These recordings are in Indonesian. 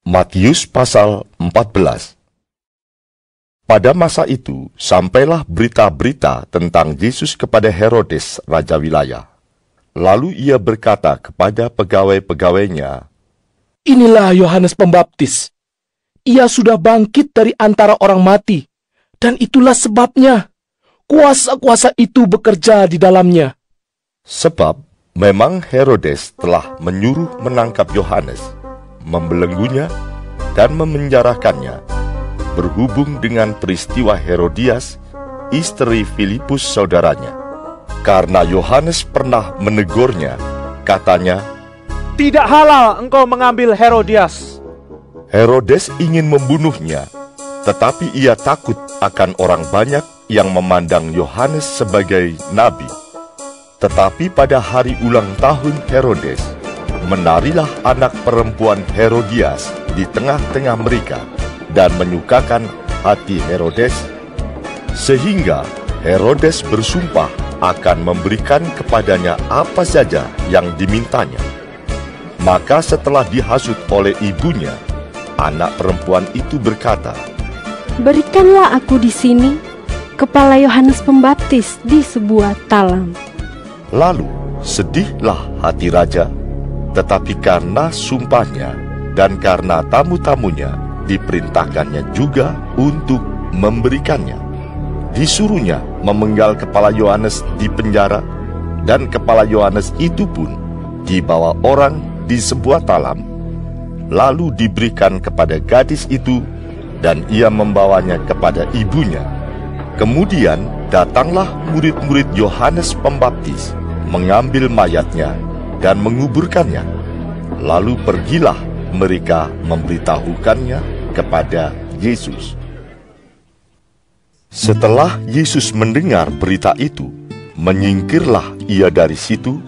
Matius pasal 14. Pada masa itu, sampailah berita-berita tentang Yesus kepada Herodes, raja wilayah. Lalu ia berkata kepada pegawai-pegawainya, "Inilah Yohanes Pembaptis. Ia sudah bangkit dari antara orang mati, dan itulah sebabnya kuasa-kuasa itu bekerja di dalamnya." Sebab memang Herodes telah menyuruh menangkap Yohanes, membelenggunya, dan memenjarakannya, berhubung dengan peristiwa Herodias, istri Filipus saudaranya. Karena Yohanes pernah menegurnya, katanya, "Tidak halal engkau mengambil Herodias." Herodes ingin membunuhnya, tetapi ia takut akan orang banyak yang memandang Yohanes sebagai nabi. Tetapi pada hari ulang tahun Herodes, menarilah anak perempuan Herodias di tengah-tengah mereka dan menyukakan hati Herodes, sehingga Herodes bersumpah akan memberikan kepadanya apa saja yang dimintanya. Maka setelah dihasut oleh ibunya, anak perempuan itu berkata, "Berikanlah aku di sini kepala Yohanes Pembaptis di sebuah talam." Lalu sedihlah hati raja, tetapi karena sumpahnya dan karena tamu-tamunya diperintahkannya juga untuk memberikannya. Disuruhnya memenggal kepala Yohanes di penjara, dan kepala Yohanes itu pun dibawa orang di sebuah talam, lalu diberikan kepada gadis itu, dan ia membawanya kepada ibunya. Kemudian datanglah murid-murid Yohanes Pembaptis, mengambil mayatnya dan menguburkannya. Lalu pergilah mereka memberitahukannya kepada Yesus. Setelah Yesus mendengar berita itu, menyingkirlah ia dari situ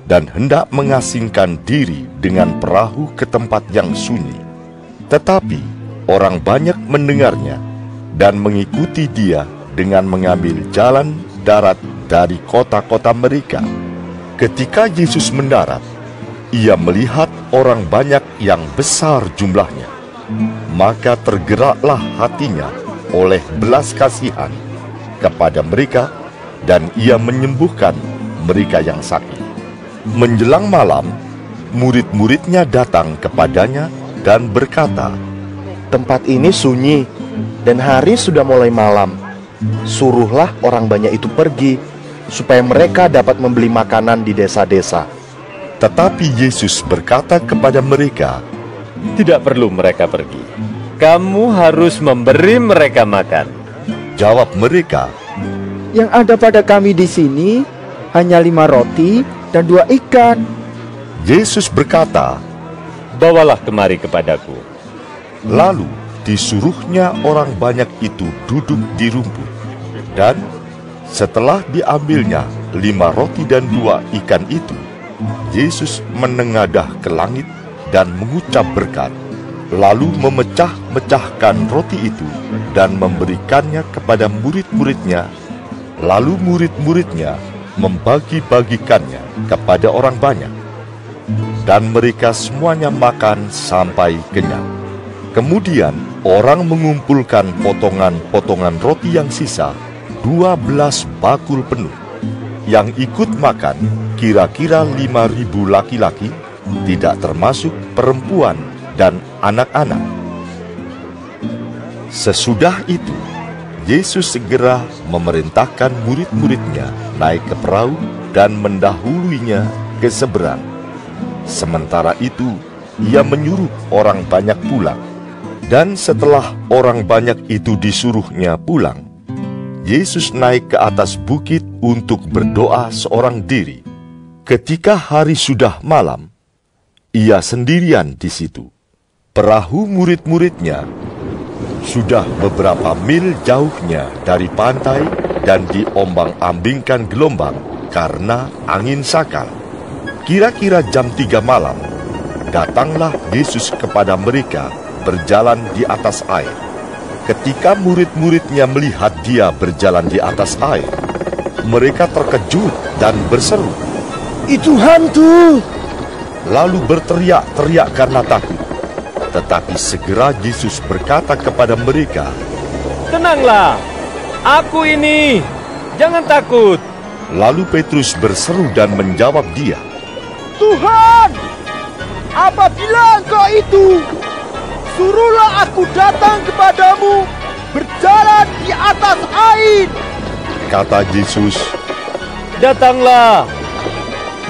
dan hendak mengasingkan diri dengan perahu ke tempat yang sunyi. Tetapi orang banyak mendengarnya dan mengikuti dia dengan mengambil jalan darat dari kota-kota mereka. Ketika Yesus mendarat, ia melihat orang banyak yang besar jumlahnya. Maka tergeraklah hatinya oleh belas kasihan kepada mereka, dan ia menyembuhkan mereka yang sakit. Menjelang malam, murid-muridnya datang kepadanya dan berkata, "Tempat ini sunyi, dan hari sudah mulai malam. Suruhlah orang banyak itu pergi, supaya mereka dapat membeli makanan di desa-desa." Tetapi Yesus berkata kepada mereka, "Tidak perlu mereka pergi. Kamu harus memberi mereka makan." Jawab mereka, "Yang ada pada kami di sini hanya 5 roti dan 2 ikan." Yesus berkata, "Bawalah kemari kepadaku." Lalu disuruhnya orang banyak itu duduk di rumput, dan setelah diambilnya 5 roti dan 2 ikan itu, Yesus menengadah ke langit dan mengucap berkat, lalu memecah-mecahkan roti itu dan memberikannya kepada murid-muridnya. Lalu murid-muridnya membagi-bagikannya kepada orang banyak, dan mereka semuanya makan sampai kenyang. Kemudian orang mengumpulkan potongan-potongan roti yang sisa, 12 bakul penuh. Yang ikut makan kira-kira 5.000 laki-laki, tidak termasuk perempuan dan anak-anak. Sesudah itu, Yesus segera memerintahkan murid-muridnya naik ke perahu dan mendahuluinya ke seberang. Sementara itu, ia menyuruh orang banyak pulang. Dan setelah orang banyak itu disuruhnya pulang, Yesus naik ke atas bukit untuk berdoa seorang diri. Ketika hari sudah malam, ia sendirian di situ. Perahu murid-muridnya sudah beberapa mil jauhnya dari pantai dan diombang-ambingkan gelombang karena angin sakal. Kira-kira jam 3 malam, datanglah Yesus kepada mereka berjalan di atas air. Ketika murid-muridnya melihat dia berjalan di atas air, mereka terkejut dan berseru, "Itu hantu!" Lalu berteriak-teriak karena takut. Tetapi segera Yesus berkata kepada mereka, "Tenanglah, aku ini, jangan takut." Lalu Petrus berseru dan menjawab dia, Tuhan, apabila Engkau itu, suruhlah aku datang kepadamu berjalan di atas air. Kata Yesus. "Datanglah."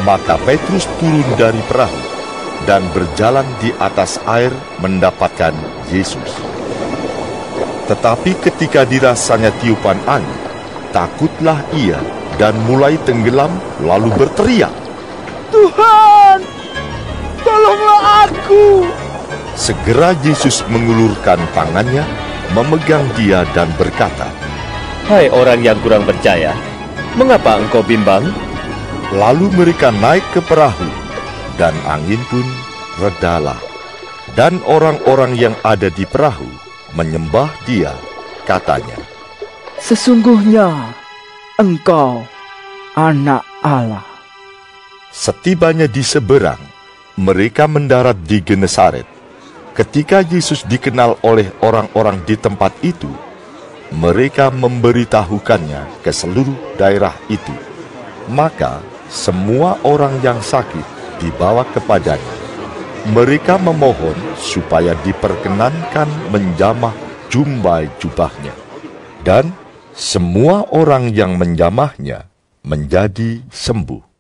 Maka Petrus turun dari perahu dan berjalan di atas air mendapatkan Yesus. Tetapi ketika dirasanya tiupan angin, takutlah ia dan mulai tenggelam lalu berteriak, Tuhan, tolonglah aku. Segera Yesus mengulurkan tangannya, memegang dia dan berkata, "Hai orang yang kurang percaya, mengapa engkau bimbang?" Lalu mereka naik ke perahu, dan angin pun redalah. Dan orang-orang yang ada di perahu menyembah dia, katanya, Sesungguhnya Engkau Anak Allah. Setibanya di seberang, mereka mendarat di Genesaret. Ketika Yesus dikenal oleh orang-orang di tempat itu, mereka memberitahukannya ke seluruh daerah itu. Maka semua orang yang sakit dibawa kepadanya. Mereka memohon supaya diperkenankan menjamah jumbai jubahnya. Dan semua orang yang menjamahnya menjadi sembuh.